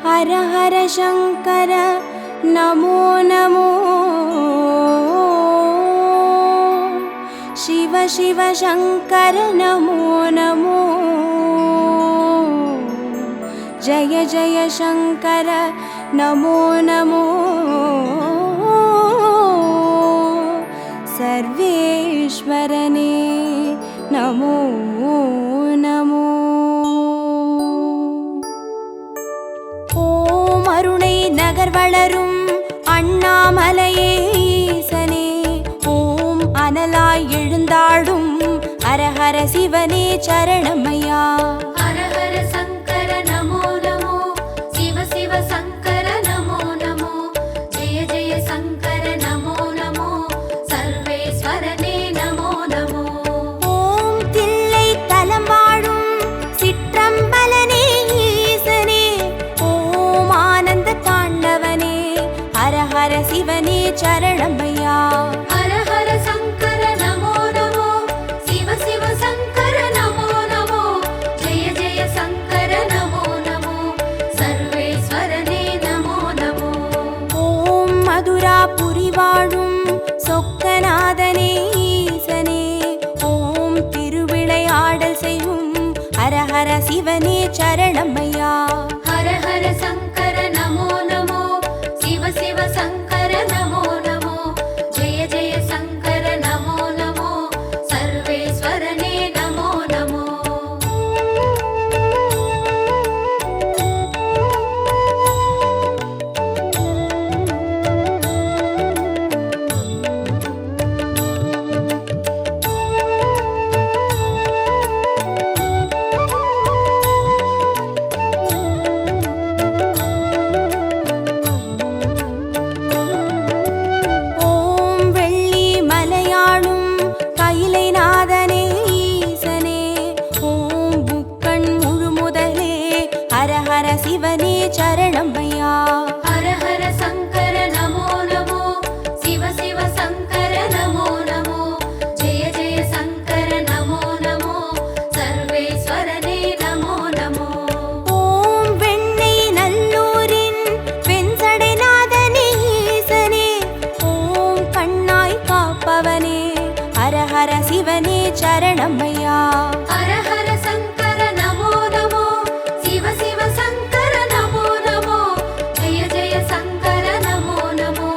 हर हर शंकर नमो नमो शिव शिव शंकर नमो नमो जय जय शंकर नमो नमो सर्वेश्वरने नमो नमो ஓம் அருணை நகர் வளரும் அண்ணாமலையே ஈசனே ஓம் அனலாய் எழுந்தாடும் ஹரஹர சிவனே சரணமையா हर हर शंकर नमो नमो शिव शिव शंकर नमो नमो जय जय शंकर नमो नमो सर्वेश्वरने नमो नमो ஓம் தில்லை தலம் வாழும் சிற்றம்பலனே ஈசனே ஓம் ஆனந்த தாண்டவனே ஹரஹர சிவனே சரணமையா हर हर शंकर नमो नमो शिव शिव शंकर नमो नमो जय जय शंकर नमो नमो सर्वेश्वरने नमो नमो ஓம் மதுராபுரி வாழும் சொக்கநாதனே ஈசனே ஓம் திருவிளையாடல் செய்யும் ஹரஹர சிவனே சரணமையா हर हर शंकर नमो नमो शिव शिव शंकर नमो नमो जय जय शंकर नमो नमो सर्वेश्वरने नमो नमो ஓம் வெள்ளி மலையாளும் கைலை நாதனே ஈசனே ஓம் புக்கண் முழுமுதலே ஹரஹர சிவனே சரணமையா हर हर शंकर नमो नमो शिव शिव शंकर नमो नमो जय जय शंकर नमो नमो सर्वेश्वरने नमो नमो ஓம் வெண்ணை நல்லூரின் வெண்சடைநாதனே ஈசனே ஓம் கண்ணாய் காப்பவனே ஹரஹர சிவனே சரணமையா हर हर शंकर नमो नमो शिव शिव शंकर नमो नमो जय जय शंकर नमो नमो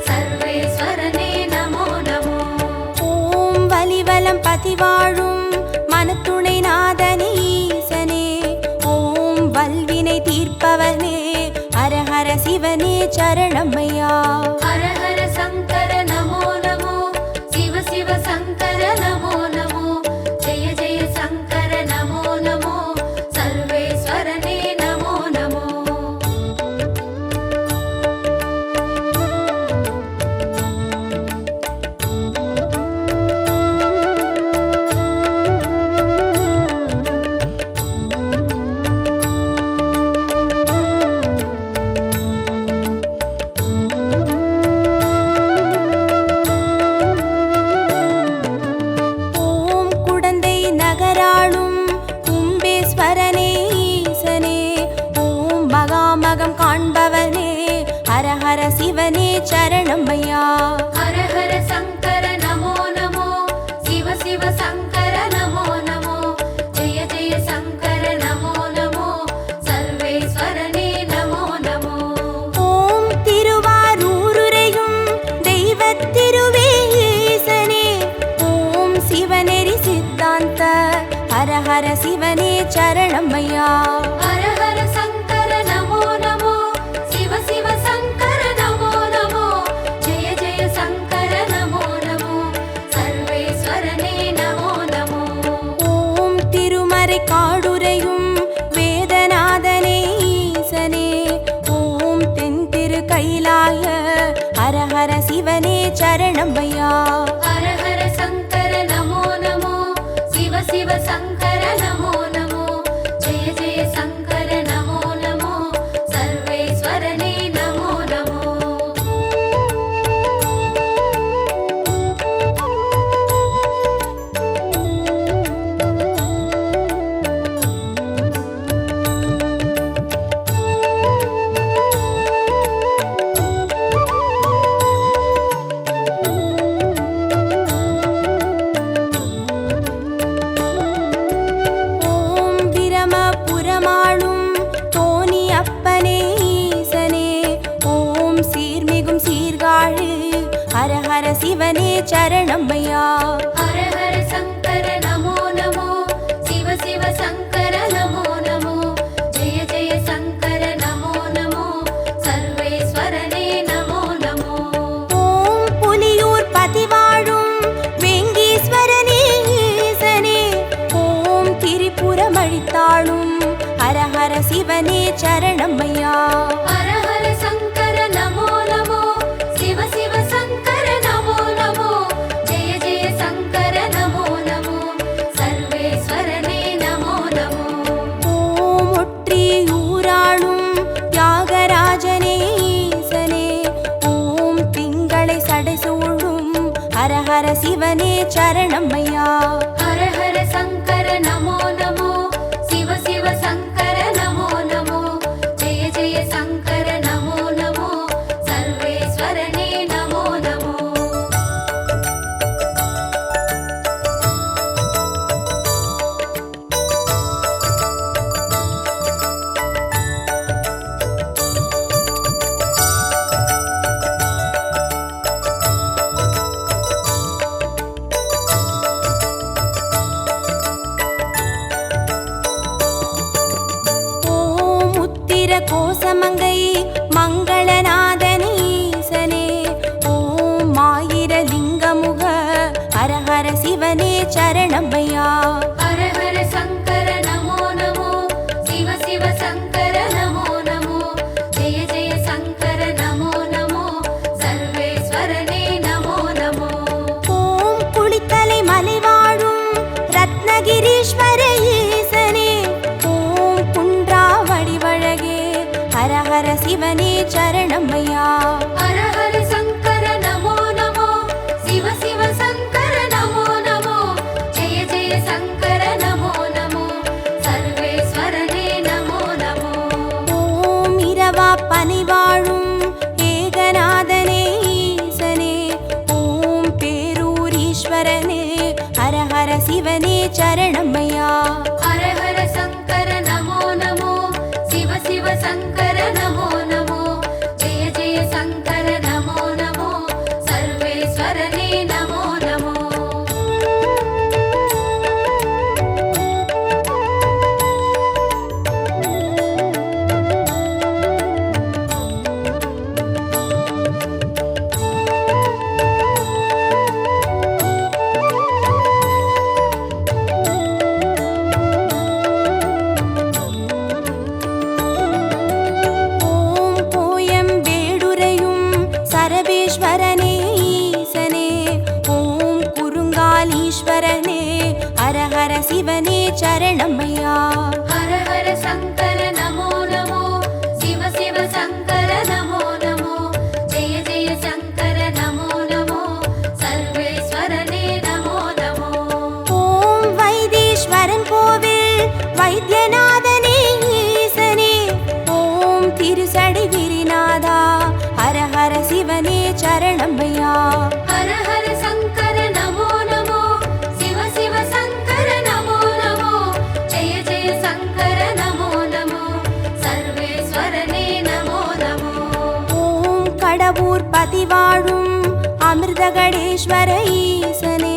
सर्वेश्वरने नमो नमो ஓம் வலிவலம் பதிவாழும் மனத்துணை நாதனே ஈசனே ஓம் வல்வினை தீர்ப்பவனே ஹரஹர சிவனே சரணமையா हर हर शंकर नमो नमो शिव शिव शंकर नमो नमो जय जय शंकर नमो नमो सर्वेश्वरने नमो नमो ஓம் குடந்தை நகராளும் கும்பேஸ்வரனே ஈசனே ஓம் மகாமகம் காண்பவனே ஹரஹர சிவனே சரணமையா हर हर शंकर नमो नमो शिव शिव शंकर नमो नमो जय जय शंकर नमो नमो सर्वेश्वरने नमो नमो ஓம் திருவாரூருரையும் தெய்வத் திருவே ஈசனே ஓம் சிவநெறி சித்தாந்த ஹரஹர சிவனே சரணமையா हर हर शंकर नमो नमो शिव शिव शंकर नमो नमो जय जय शंकर नमो नमो सर्वेश्वरने नमो नमो ஓம் திருமறை காடுரையும் வேதநாதனே ஈசனே ஓம் தென் திரு கைலாய ஹரஹர சிவனே சரணமையா हर हर शंकर नमो नमो शिव शिव शंकर नमो नमो जय जय शंकर नमो नमो सर्वेश्वरने नमो नमो சிவனே சரணமையா. ஹர ஹர சங்கர நமோ நமோ, சிவ சிவ சங்கர நமோ நமோ, ஜெய ஜெய சங்கர நமோ நமோ, சர்வேஸ்வரனே நமோ நமோ. ஓம் புலியூர் பதிவாழும் வெங்கீஸ்வரனே ஈசனே, ஓம் திரிபுரம் அழித்தாளும் ஹர ஹர சிவனே சரணமையா. ஹர ஹர சங்கர நமோ நமோ, சிவ சிவ சங்கர நமோ நமோ, ஜெய ஜெய சங்கர நமோ நமோ, சர்வேஸ்வரனே நமோ நமோ. ஓம் ஒற்றியூராளும் தியாகராஜனே ஈசனே, ஓம் திங்களை சடைசூழும் ஹர ஹர சிவனே சரணமையா. ஹர ஹர சங்கர நமோ நமோ, சிவ சிவ சங்கர நமோ நமோ, ஜெய ஜெய சங்கர நமோ நமோ, சர்வேஸ்வரனே நமோ நமோ. ஓம் உத்திர கோசமங்கை மங்களநாதனே ஈசனே, ஓம் ஆயிர லிங்கமுக ஹர ஹர சிவனே சரணமையா. ஹர ஹர சங்கர நமோ நமோ, சிவ சிவ சங்கர நமோ நமோ, ஜெய ஜெய சங்கர நமோ நமோ, சர்வேஸ்வரனே நமோ நமோ. ஓம் குளித்தலை மலைவாழும் ரத்னகிரீஸ்வர ஈசனே, ஓம் குன்றாவடி வழகே ஹர ஹர சிவனே சரணமையா. ஹர ஹர சங்கர நமோ நமோ, சிவ சிவ சங்கர நமோ நமோ, ஜெய ஜெய சங்கர நமோ நமோ, சர்வேஸ்வரனே நமோ நமோ. ஓம் இரவா பனிவாழும் ஏகநாதனே ஈசனே, ஓம் பேரூரீஸ்வரனே ஹர ஹர சிவனே சரணமையா. ஹர ஹர சங்கர நமோ நமோ, சிவ சிவ சங்கர நமோ நமோ, ஜெய ஜெய சங்கர நமோ நமோ, சர்வேஸ்வரனே நமோ நமோ. ஓம் கோயம்பேடுரையும் சரபேஸ்வரனே ஈசனே, ஓம் குறுங்காலீஸ்வரனே ஹர ஹர சிவனே சரணமையா. ஹர ஹர சங்கர நமோ நமோ, சிவ சிவ சங்கர நமோ நமோ, ஜெய ஜெய சங்கர நமோ நமோ, சர்வேஸ்வரனே நமோ நமோ. ஓம் வைத்தீஸ்வரன் கோவில் வைத்தியநாதனே ஈசனே, ஓம் திருசடை கிரிநாதா ஹர ஹர சிவனே சரணமையா. ஹர ஹர சங்கர நமோ நமோ, சிவ சிவ சங்கர நமோ நமோ, ஜெய ஜெய சங்கர நமோ நமோ, சர்வேஸ்வரனே நமோ நமோ. ஓம் கடவுர் பதிவாழும் அமிர்தகடேஸ்வர ஈசனே,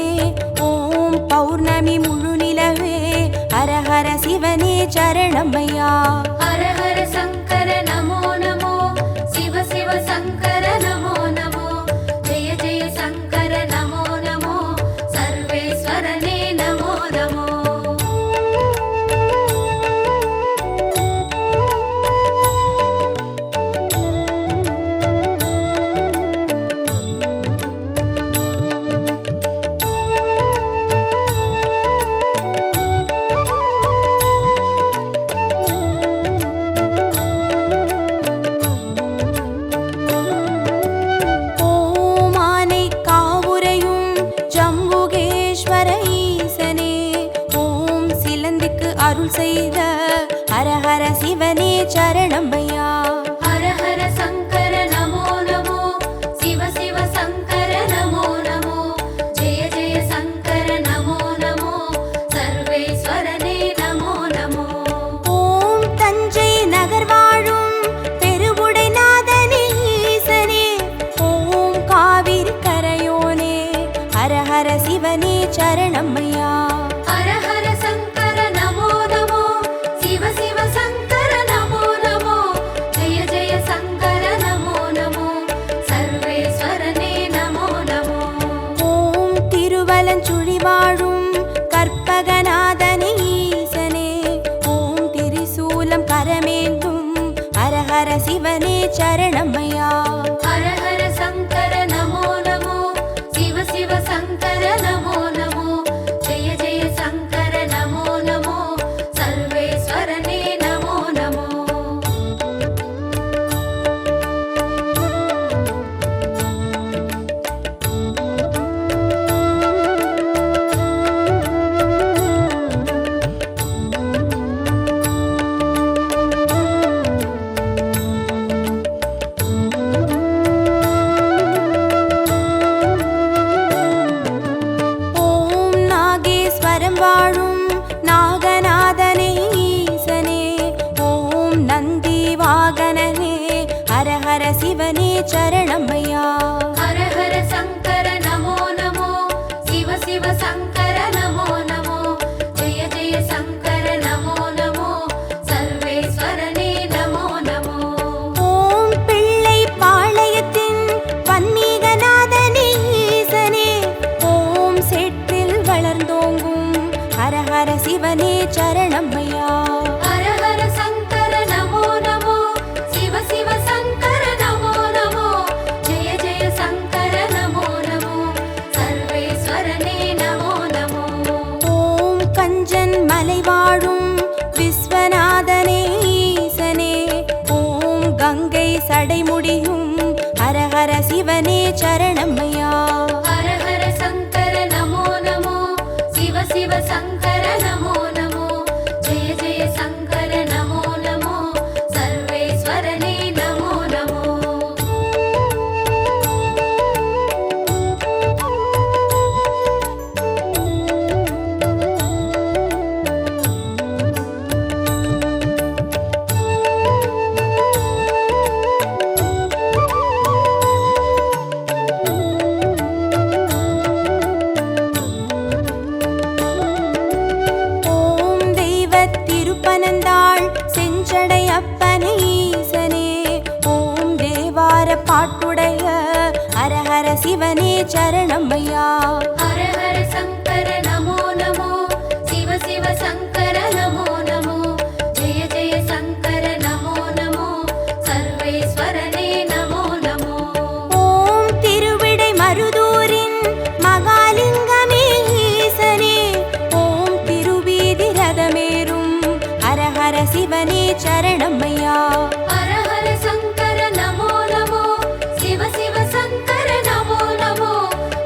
ஓம் பௌர்ணமி முழு நிலவே ஹர ஹர சிவனே சரணமையா. ஹர ஹர சங்கர நமோ நமோ, சிவ சிவ சங்கர நமோ நமோ, ஜெய ஜெய சங்கர நமோ நமோ, சர்வேஸ்வரனே நமோ நமோ. ஓம் ஆனை காவுரையும் ஜம்புகேஸ்வர ஈசனே, ஓம் சிலந்திக்கு அருள் செய்த ஹர ஹர சிவனே சரணமையா. ஹர ஹர சங்கர நமோ நமோ, சிவ சிவ சங்கர நமோ நமோ, ஜெய ஜெய சங்கர நமோ நமோ, சர்வேஸ்வரனே நமோ நமோ. ஓம் தஞ்சை நகர் வாழும் பெருவுடைநாதனே ஈசனே, ஓம் காவிரி கரையோனே சிவனே சரணமையா. ஹர ஹர சங்கர நமோ நமோ, சிவ சிவ சங்கர நமோ நமோ, ஜெய ஜெய சங்கர நமோ நமோ, சர்வேஸ்வரனே நமோ நமோ. வாழும் நாகநாதனே ஈசனே, ஓம் நந்தி வாகனனே, ஹர ஹர சிவனே சரணமையா. ஹர ஹர சங்கர நமோ நமோ, சிவ சிவ சங்கர நமோ நமோ, ஜெய ஜெய சங்கர நமோ நமோ, சர்வேஸ்வரனே நமோ நமோ. ஓம் பிள்ளை பாளையத்தின் பன்மீகநாதனே ஈசனே, ஓம் சேற்றில் வளர்ந்தோங்கும் ஹர ஹர சிவனே சரணமையா. ஹர ஹர சங்கர நமோ நமோ, சிவ சிவ சங்கர நமோ நமோ, ஜெய ஜெய சங்கர நமோ நமோ, சர்வேஸ்வரனே நமோ நமோ. ஓம் கஞ்சன் மலை வாழும் விஸ்வநாதனே ஈசனே, ஓம் கங்கை சடைமுடியும் ஹர ஹர சிவனே சரணமையா. ஹர ஹர சங்கர நமோ நமோ, சிவ சிவ சங்கர நமோ நமோ, ஜெய ஜெய சங்கர நமோ நமோ, சர்வேஸ்வரனே நமோ நமோ. திருப்பனந்தாள் செஞ்சடை அப்பனே ஈசனே, ஓம் தேவார பாட்டுடைய ஹர ஹர சிவனே சரணமையா. ஹர ஹர சங்கர நமோ நமோ, சிவ சிவ சங்கர நமோ நமோ, ஜெய ஜெய சங்கர நமோ நமோ, சர்வேஸ்வரனே நமோ நமோ. ஓம் திருவிடை மருதூரின் மகாலிங்கமே ஈசனே, ஓம் திருவீதி ரதமேறும் ஹர ஹர சிவனே சரணமையா. ஹர ஹர சங்கர நமோ நமோ, சிவ சிவ சங்கர நமோ நமோ,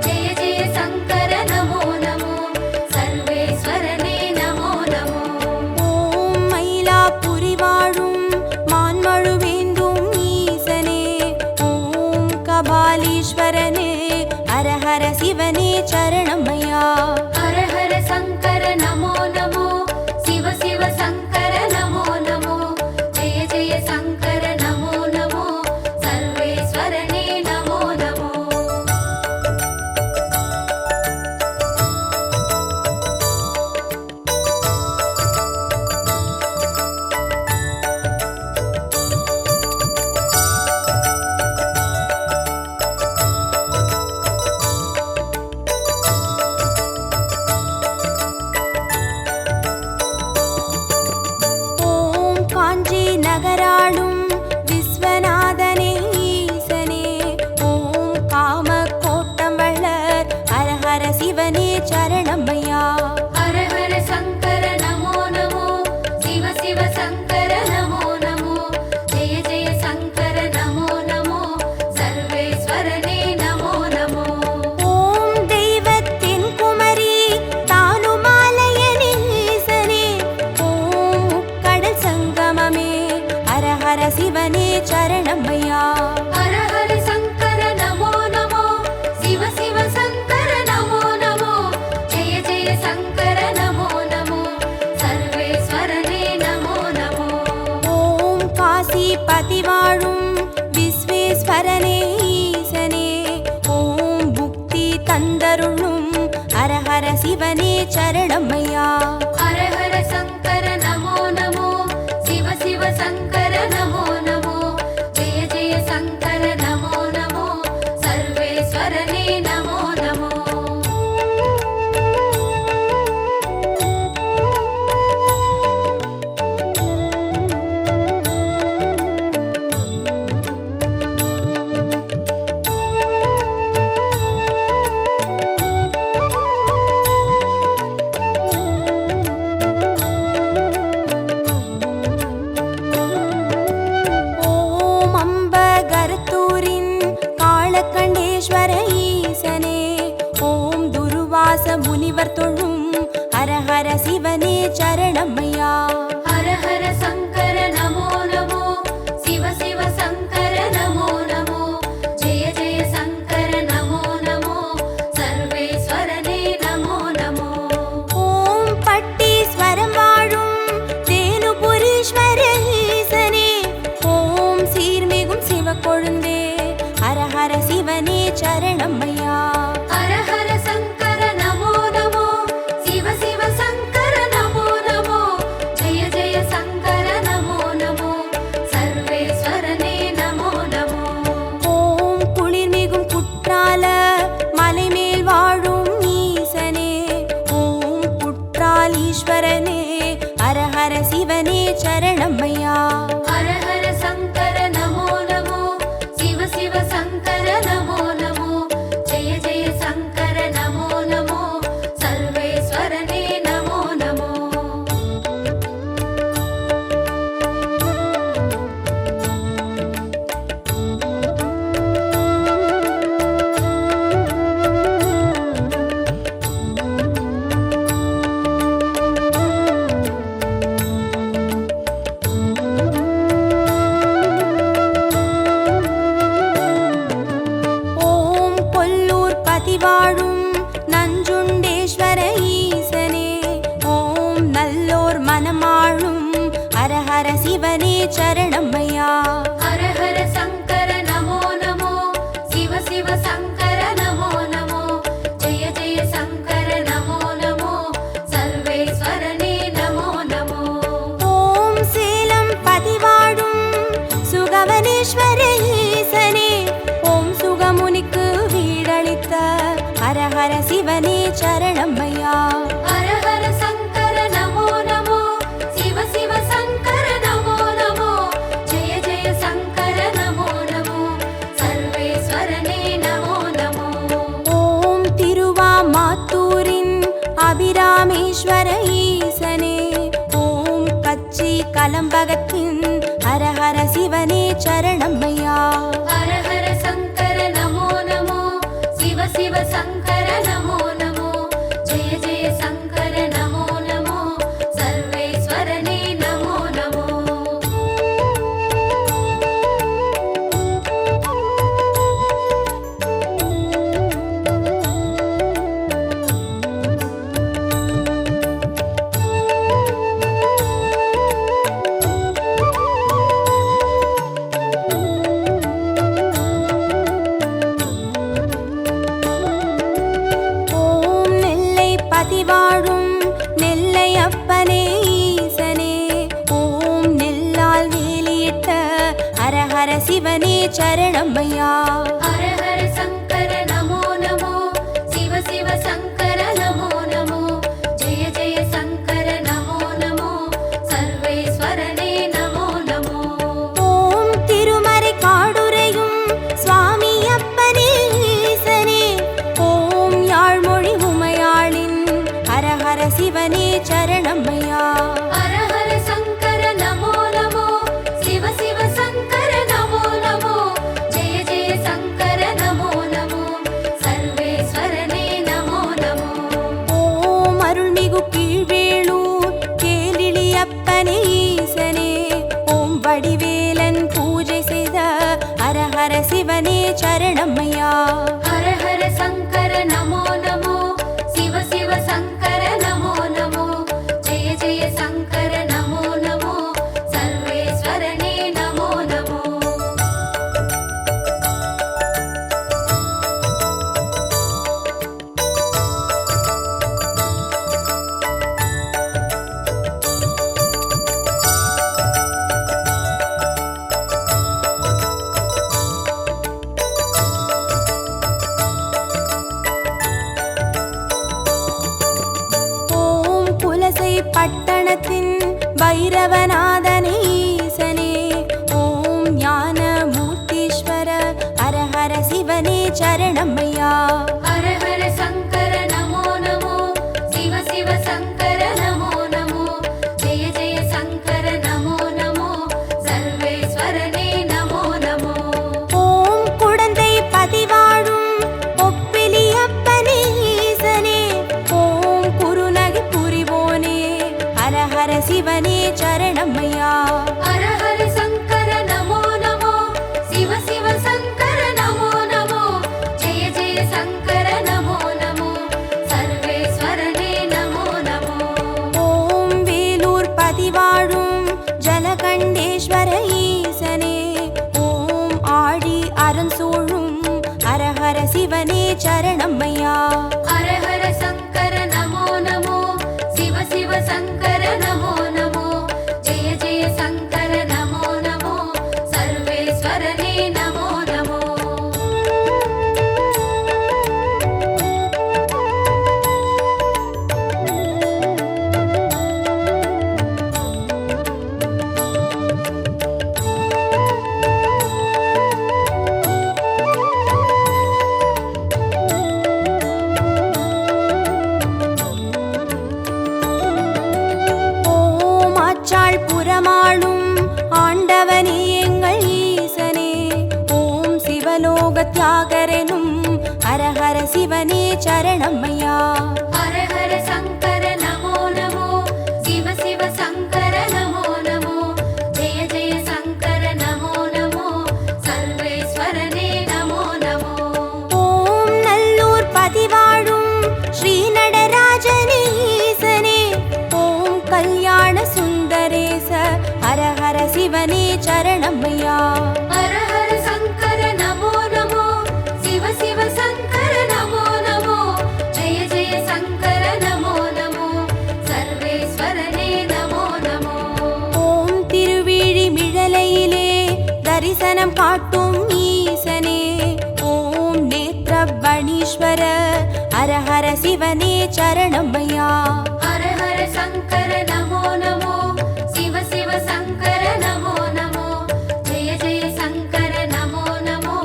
ஜெய ஜெய சங்கர நமோ நமோ, சர்வேஸ்வரனே நமோ நமோ. ஓம் மயிலாப்புரி வாழும் மான்மழுவேந்தும் ஈசனே, ஓம் கபாலீஸ்வரனே, ஹர ஹர சிவனே சரணமையா. ஹர ஹர சங்கர நமோ நமோ, சிவ சிவ சங்கர நமோ நமோ, ஜெய ஜெய சங்கர நமோ நமோ, சர்வேஸ்வரனே நமோ நமோ. ஓம் காஞ்சி நகராளும் விஸ்வநாதனே ஈசனே, ஓம் காம கோட்டம் வளர் ஹர ஹர சிவனே சரணமையா. ஹர ஹர சங்கர நமோ நமோ, சிவ சிவ சங்கர நமோ நமோ, ஜெய ஜெய சங்கர நமோ நமோ, சர்வேஸ்வரனே நமோ நமோ. ஓம் தெய்வத்தின் குமரி தானுமாலயனே ஈசனே, ஓம் முக்கடல் சங்கமமே ஹர ஹர சிவனே சரணமையா. ஹர ஹர சங்கர நமோ நமோ, சிவ சிவ சங்கர நமோ நமோ, ஜெய ஜெய சங்கர நமோ நமோ, சர்வேஸ்வரனே நமோ நமோ. ஓம் காசி பதி வாழும் விஸ்வேஸ்வரனே ஈசனே, ஓம் புக்தி தந்தருளும் ஹர ஹர சிவனே சரணமையா. ஹர ஹர சங்கர நமோ நமோ, சிவ சிவ சங்கர நமோ நமோ, ஜெய ஜெய சங்கர நமோ நமோ, சர்வேஸ்வரனே நமோ நமோ. முனிவர் தொழும் ஹரஹர சிவனே சரணமையா. ஹர ஹர சங்கர நமோ நமோ, சிவ சிவ சங்கர நமோ நமோ, ஜெய ஜெய சங்கர நமோ நமோ, சர்வேஸ்வரனே நமோ நமோ. ஓம் பட்டீஸ்வரம் வாழும் தேனுபுரீஸ்வர ஈசனே, ஓம் சீர்மிகும் சிவக்கொழுந்தே ஹரஹர சிவனே சரணமையா. ஹர ஹர சங்கர நமோ நமோ, சிவ சிவ சங்கர நமோ நமோ, ஜெய ஜெய சங்கர நமோ நமோ, சர்வேஸ்வரனே நமோ நமோ. ஓம் குளிர்மிகும் குற்றால மலைமேல் வாழும் ஈசனே, ஓம் குற்றாலீஸ்வரனே ஹரஹர சிவனே சரணமையா. ஹர ஹர சங்கர நமோ நமோ, சிவ சிவ சங்கர நமோ நமோ, ஜெய ஜெய சங்கர நமோ நமோ, சர்வேஸ்வரனே நமோ நமோ. ஓம் கொல்லூர் பதிவாழும் நஞ்சுண்டேஸ்வர ஈசனே, ஓம் நல்லோர் மனமாழும் ஹரஹர சிவனே சரணமையா. ஹர ஹர சங்கர நமோ நமோ, சிவ சிவ சங்கர நமோ நமோ, ஜெய ஜெய சங்கர நமோ நமோ, சர்வேஸ்வரனே நமோ நமோ. ஓம் சேலம் பதிவாழும் சுகவனேஸ்வர ஈசனே, ஓம் சுகமுனிக்கு வீடளித்த ஹரஹர சிவனே சரணமையா. ஹர ஹர சங்கர நமோ நமோ, சிவ சிவ சங்கர நமோ நமோ, ஜெய ஜெய சங்கர நமோ நமோ, சர்வேஸ்வரனே நமோ நமோ. ஓம் திருவாமாத்தூரின் அபிராமேஸ்வர ஈசனே, ஓம் கச்சி கலம்பகத்தின் ஹரஹர சிவனே சரணமையா. ஹர ஹர சங்கர நமோ நமோ, சிவ சிவ சங்கர நமோ நமோ, ஜெய ஜெய சங்கர நமோ நமோ, சர்வேஸ்வரனே நமோ நமோ. ஓம் நெல்லை பதிவாழும் நெல்லை அப்பனே ஈசனே, ஓம் நெல்லால் வேலியிட்ட ஹரஹர சிவனே சரணமையா. ஹர ஹர சங்கர நமோ நமோ, சிவ சிவ சங்கர நமோ நமோ, ஜெய ஜெய சங்கர நமோ நமோ, சர்வேஸ்வரனே நமோ நமோ. ஓம் திருமறை காடுரையும் சுவாமி அப்பனே ஈசனே, ஓம் யாழ்மொழி உமையாளின் ஹரஹர சிவனே சரணமையா. ஹர ஹர சங்கர நமோ நமோ, சிவ சிவ சங்கர நமோ நமோ, ஜெய ஜெய சங்கர நமோ நமோ, சர்வேஸ்வரனே நமோ நமோ. ஓம் அருள்மிகு கீழ்வேளூர் கேளிலி அப்பனே ஈசனே, ஓம் வடிவேலன் பூஜை செய்த ஹரஹர சிவனே சரணமையா. ஹர ஹர சங்கர நமோ நமோ, சிவ சிவ சங்கர நமோ நமோ, ஜெய ஜெய சங்கர நமோ நமோ, சர்வேஸ்வரனே நமோ நமோ. சரணம்மையா. ஹர ஹர சங்கர நமோ நமோ, சிவ சிவ சங்கர நமோ நமோ, ஜெய ஜெய சங்கர நமோ நமோ, சர்வேஸ்வரனே நமோ நமோ. புறமாளும் ஆண்டவனே எங்கள் ஈசனே, ஓம் சிவலோக தியாகரனும் ஹர ஹர சிவனே சரணம்மையா. ஹர ஹர சங்கர நமோ நமோ, சிவ சிவ சங்கர நமோ நமோ, ஜெய ஜெய சங்கர நமோ நமோ, சர்வேஸ்வரனே நமோ நமோ. ஓம் நல்லூர் பதிவாழும் ஸ்ரீ நடராஜனே ஈசனே, ஓம் கல்யாண சுந்தரேச ஹர ஹர சிவனே சரணம்மையா. ஹர ஹர சங்கர நமோ நமோ, சிவ சிவ சங்கர நமோ நமோ, ஜெய ஜெய சங்கர நமோ நமோ, சர்வேஸ்வரனே நமோ நமோ. ஓம் திருவிழி மிழலையிலே தரிசனம் காட்டும் ஈசனே, ஓம் நேத்ரபணீஸ்வர ஹர ஹர சிவனே சரணம்மையா. ஹர ஹர சங்கர நமோ நமோ, சிவ சிவ சங்கர நமோ நமோ, ஜெய ஜெய சங்கர நமோ நமோ,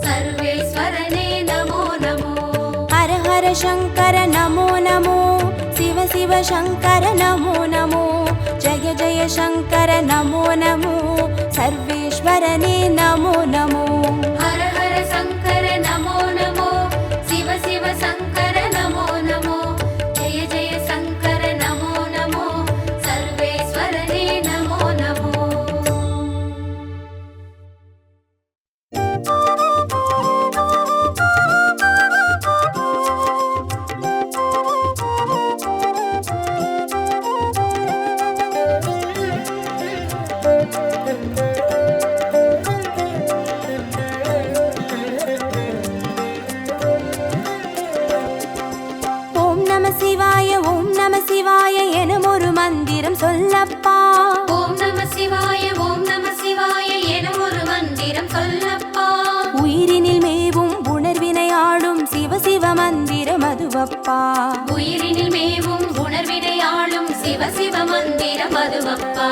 சர்வேஸ்வரனே நமோ நமோ. ஹர ஹர சங்கர நமோ நமோ, சிவ சிவ சங்கர நமோ நமோ, ஜய ஜய சங்கர நமோ நமோ, சர்வேஸ்வரனே நமோ நமோ. ஹர ஹர சங்கர நமோ நமோ, சிவ சிவ சங்கர நமோ நமோ, ஜெய ஜெய சங்கர நமோ நமோ, சர்வேஸ்வரனே நமோ நமோ. ஓம் நம சிவாய ஓம் நம சிவாய எனும் ஒரு மந்திரம் சொல்லப்பா. ஓம் நம சிவாய ஓம் நம சிவாய என ஒரு மந்திரம் சொல்லப்பா. உயிரினில் மேவும் உணர்வினை ஆளும் சிவ சிவ மந்திரம் அதுவப்பா. உயிரினில் மேவும் உணர்வினை ஆளும் சிவ சிவ மந்திரம் அதுவப்பா.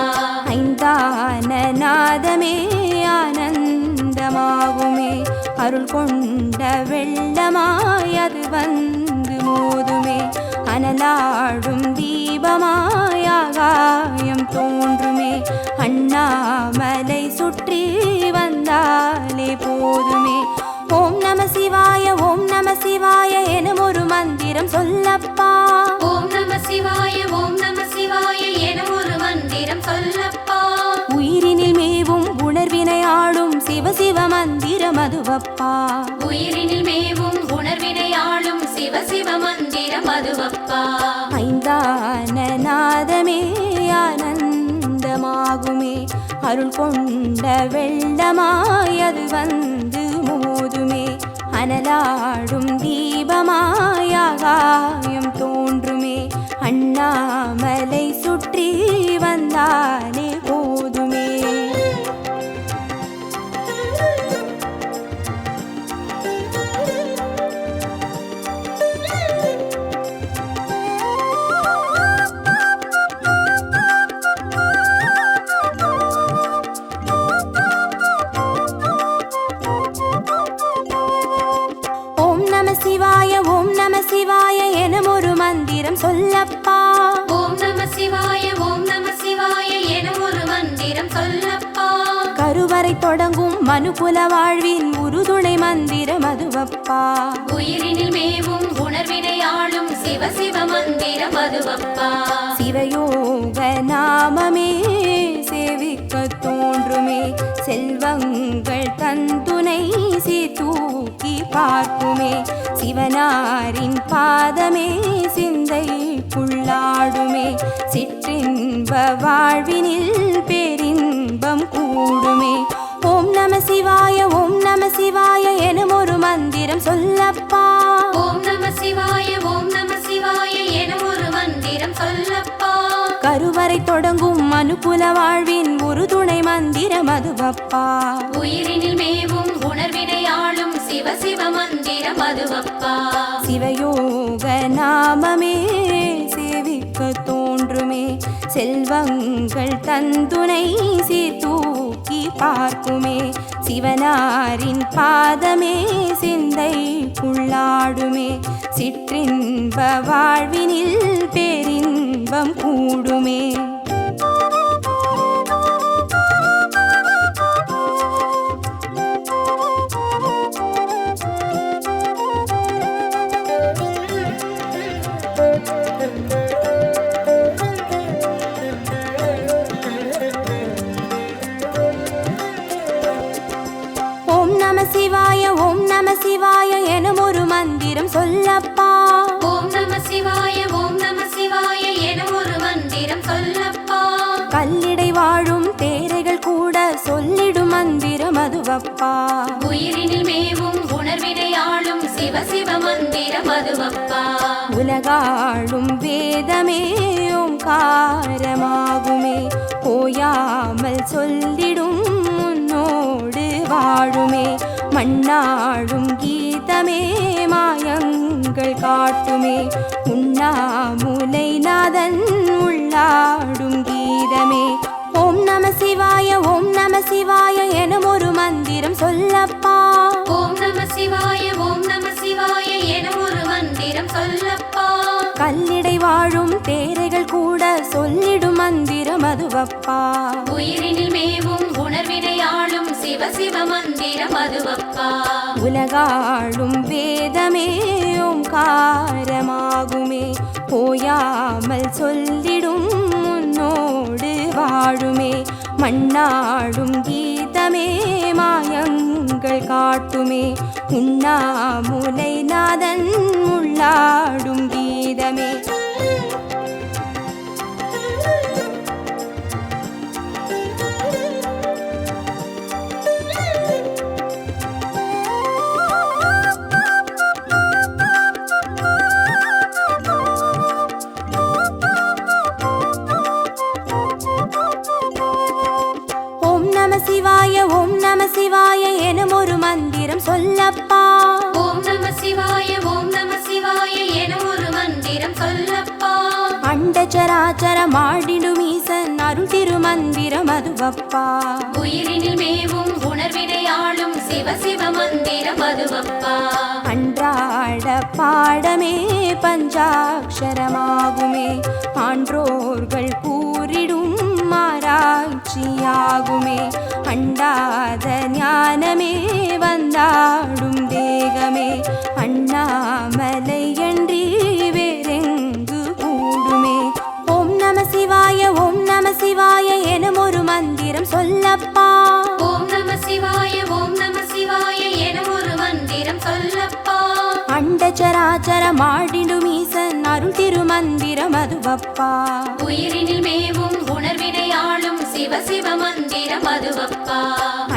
ஐந்தான நாதமே ஆனந்தமாகுமே, அருள் கொண்ட வெள்ளமாய் அது வந்து மோதுமே, அனலாடும் தீபமாய் ஆகாயம் தோன்றுமே, அண்ணாமலை சுற்றி வந்தாலே போதுமே. ஓம் நம சிவாய ஓம் நம சிவாய எனும் ஒரு மந்திரம் சொல்லப்பா. ஓம் நம சிவாய ஓம் நம சிவாய என ஒரு மந்திரம் சொல்லப்பா. உயிரினில் மேவும் உணர்வினை ஆளும் சிவ சிவ மந்திரம் அதுவப்பா. உயிரினில் மேவும் உணர்வினை ஆளும் சிவ சிவ மந்திரம் அதுவப்பா. ஐந்தான நாதமே ஆனந்தமாகுமே, அருள் கொண்ட வெள்ளமாய் அது வந்து மோதுமே, அனலாடும் தீபமாய் ஆகாயம் தோன்றுமே, அண்ணாமலை சுற்றி வந்தாலே போதுமே. ஓம் நம சிவாய ஓம் நம சிவாய எனும் ஒரு மந்திரம் சொல்லப்பா. ஓம் நம சிவாய ஓம் நம சிவாய என ஒரு மந்திரம் சொல்லப்பா. கருவறை தொடங்கும் மனுகுல வாழ்வின் உறுதுணை மந்திரம் அதுவப்பா. உயிரினில் மேவும் உணர்வினை ஆளும் சிவ சிவ மந்திரம் அதுவப்பா. சிவயோக நாமமே சேவிக்க தோன்றுமே, செல்வங்கள் தந்துணை தூக்கி பார்க்குமே, சிவனாரின் பாதமே சிந்தைக்குள்ளாடுமே, சிற்றின்ப வாழ்வினில் பேரின்பம் கூடுமே. ஓம் நம சிவாய ஓம் நம சிவாய எனும் ஒரு மந்திரம் சொல்லப்பா. வரை தொடங்கும் அனுகுல வாழ்வின் ஒரு துணை மந்திரம் அதுவப்பா. உயிரினில் மேவும் உணர்வினை ஆளும் சிவ சிவ மந்திரம் அதுவப்பா. சிவயோக நாமமே சேவிக்க தோன்றுமே, செல்வங்கள் தந்துணை சீர்தூக்கி பார்க்குமே. சிவனாரின் பாதமே சிந்தைக்குள்ளாடுமே, சிற்றின்ப வாழ்வினில் பேரின்பம் கூடுமே. ஓம் நம சிவாய ஓம் நம சிவாய எனும் ஒரு மந்திரம் சொல்லப்பா. ஓம் நம சிவாய ஓம் நம சிவாய எனும் ஒரு மந்திரம் சொல்லப்பா. கல்லிடை வாழும் தேரைகள் கூட சொல்லிடும் மந்திரம் அதுவப்பா. உயிரினில் மேவும் உணர்வினை ஆளும் சிவ சிவ மந்திரம் அதுவப்பா. உலகாளும் வேதமே ஓங்காரமாகுமே, ஓயாமல் சொல்லிடும் உன்னோடு வாழுமே. மண்ணாடும் கீதமே மாயங்கள் காட்டுமே, உண்ணாமுலை நாதன் உள்ளாடும் கீதமே. ஓம் நம சிவாய ஓம் நம சிவாய எனும் ஒரு மந்திரம் சொல்லப்பா. ஓம் நம சிவாய ஓம் நம சிவாய எனும் ஒரு மந்திரம் சொல்லப்பா. கல்லிடை வாழும் தேரைகள் கூட சொல்லிடும் மந்திரம் அதுவப்பா. உயிரினில் மேவும் உணர்வினை ஆளும் சிவ சிவ மந்திரம் அதுவப்பா. உலகாளும் வேதமே ஓங்காரமாகுமே, ஓயாமல் சொல்லிடும் உன்னோடு வாழுமே. மண்ணாடும் கீதமே மாயங்கள் காட்டுமே, உண்ணாமுலை நாதன் உள்ளாடும் கீதமே. ஓம் நம சிவாய ஓம் நம சிவாய எனும் ஒரு மந்திரம் சொல்லப்பா. ஓம் நம சிவாய ஓம் நம சிவாய எனும் ஒரு மந்திரம் சொல்லப்பா. அண்டச்சராச்சரம் ஆடிடும் ஈசன் அருள் திருமந்திரம் அதுவப்பா. உயிரினில் மேவும் உணர்வினை ஆளும் சிவ சிவ மந்திரம் அதுவப்பா. அன்றாட பாடமே பஞ்சாட்சரமாகுமே, ஆன்றோர்கள் கூறிடும் ஆராய்ச்சியாகுமே. அண்டாத ஞானமே வந்தாடும் தேகமே, அண்ணாமலை என்றி வேறெங்கு கூடுமே. ஓம் நம சிவாய ஓம் நம சிவாய எனும் ஒரு மந்திரம் சொல்லப்பா. ஓம் நம சிவாய ஓம் நம சிவாய எனும் ஒரு மந்திரம் சொல்லப்பா. அண்டச்சராச்சரம் ஆடிடும் ஈசன் அருள் திருமந்திரம் அதுவப்பா. உயிரினில் மேவும் உணர்வினை ஆளும் சிவ சிவ மந்திரம் அதுவப்பா.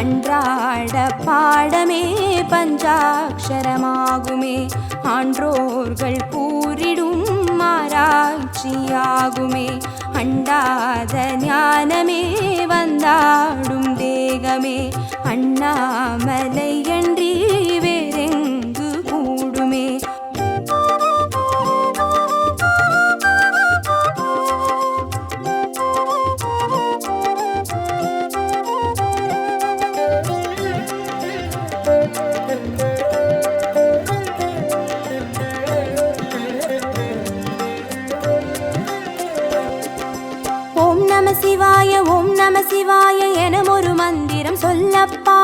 அன்றாட பாடமே பஞ்சாட்சரமாகுமே, ஆன்றோர்கள் கூறிடும் ஆராய்ச்சியாகுமே. அண்டாத ஞானமே வந்தாடும் தேகமே, அண்ணாமலை என்றி வேறெங்கு கூடுமே. ஓம் நம சிவாய ஓம் நம சிவாய எனும் ஒரு மந்திரம் சொல்லப்பா.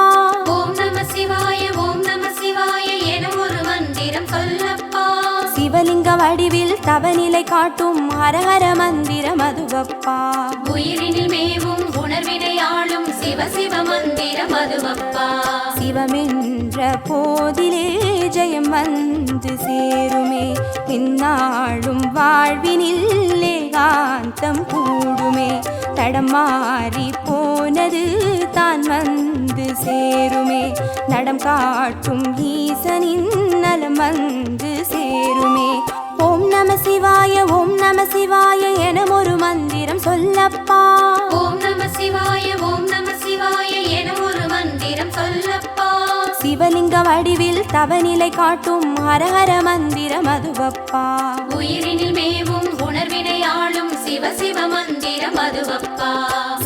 ஓம் நம சிவாய ஓம் நம சிவாய எனும் ஒரு மந்திரம் சொல்லப்பா. சிவலிங்க வடிவில் தவநிலை காட்டும் ஹரஹர மந்திரம் அதுவப்பா. உயிரினில் மேவும் உணர்வினை ஆளும் சிவ சிவ மந்திரம் அதுவப்பா. சிவமென்ற போதிலே ஜெயம் வந்து சேருமே, இந்நாளும் வாழ்வினில் ஏகாந்தம் கூடுமே. தடம் மாறி போனது தான் வந்து சேருமே, நடம் காட்டும் ஈசனின் நலம் வந்து சேருமே. ஓம் நம சிவாய ஓம் நம சிவாய எனும் ஒரு மந்திரம் சொல்லப்பா. ஓம் நம சிவாய ஓம் நம சிவாய எனும் ஒரு மந்திரம் சொல்லப்பா. சிவலிங்க வடிவில் தவநிலை காட்டும் ஹரஹர மந்திரம் அதுவப்பா. உயிரினில் மேவும் உணர்வினை ஆளும் சிவ சிவ மந்திரம் அதுவப்பா.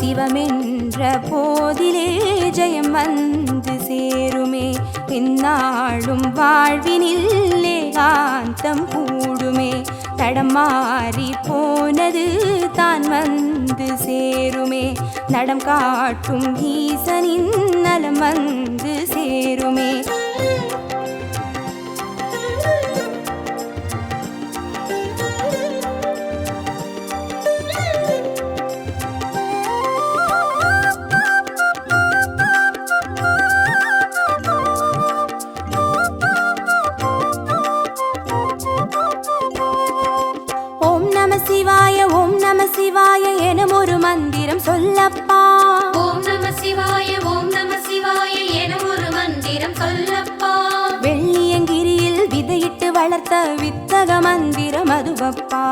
சிவமென்ற போதிலே ஜெயம் வந்து சேருமே, பின்னாளும் வாழ்வினில் ஏகாந்தம் கூடுமே. தடம் மாறி போனது தான் வந்து சேருமே, நடம் காட்டும் ஈசனின் நலம் வந்து சேருமே. ஓம் நம சிவாய ஓம் நம சிவாய எனும் ஒரு மந்திரம் சொல்லப்பா. ஓம் நம சிவாய ஓம் நம சிவாய எனும் ஒரு மந்திரம் சொல்லப்பா. வெள்ளியங்கிரியில் விதையிட்டு வளர்த்த வித்தக மந்திரம் அதுவப்பா.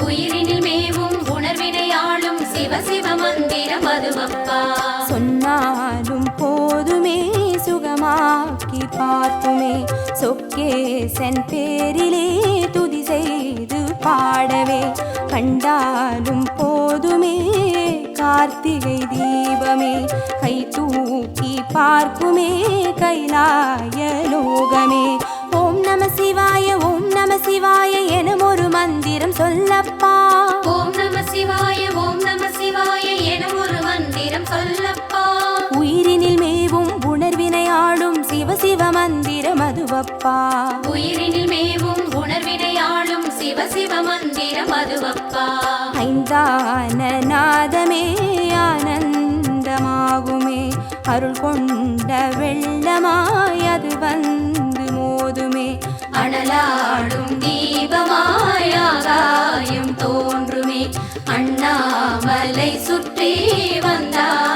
உயிரினில் மேவும் உணர்வினை ஆளும் சிவ சிவ மந்திரம் அதுவப்பா. சொன்னாலும் போதுமே சுகமாக்கி பார்க்குமே, சொக்கேசன் பேரிலே துதி செய்து பாடவே. கண்டாலும் போதுமே கார்த்திகை தீபமே, கை தூக்கி பார்க்குமே கைலாய லோகமே. ஓம் நம சிவாய ஓம் நம சிவாய எனும் ஒரு மந்திரம் சொல்லப்பா. ஓம் நம சிவாய ஓம் நம சிவாய எனும் ஒரு மந்திரம் சொல்லப்பா. உயிரினில் மேவும் உணர்வினை ஆளும் சிவ சிவ மந்திரம் அதுவப்பா. உயிரினில் மேவும் உணர்வினை ஆளும் சிவ சிவ மந்திரம் அதுவப்பா. ஐந்தான நாதமே ஆனந்தமாகுமே, அருள் கொண்ட வெள்ளமாய் அது வந்து மோதுமே. அனலாடும் தீபமாய் ஆகாயம் தோன்றுமே, அண்ணாமலை சுற்றி வந்தார்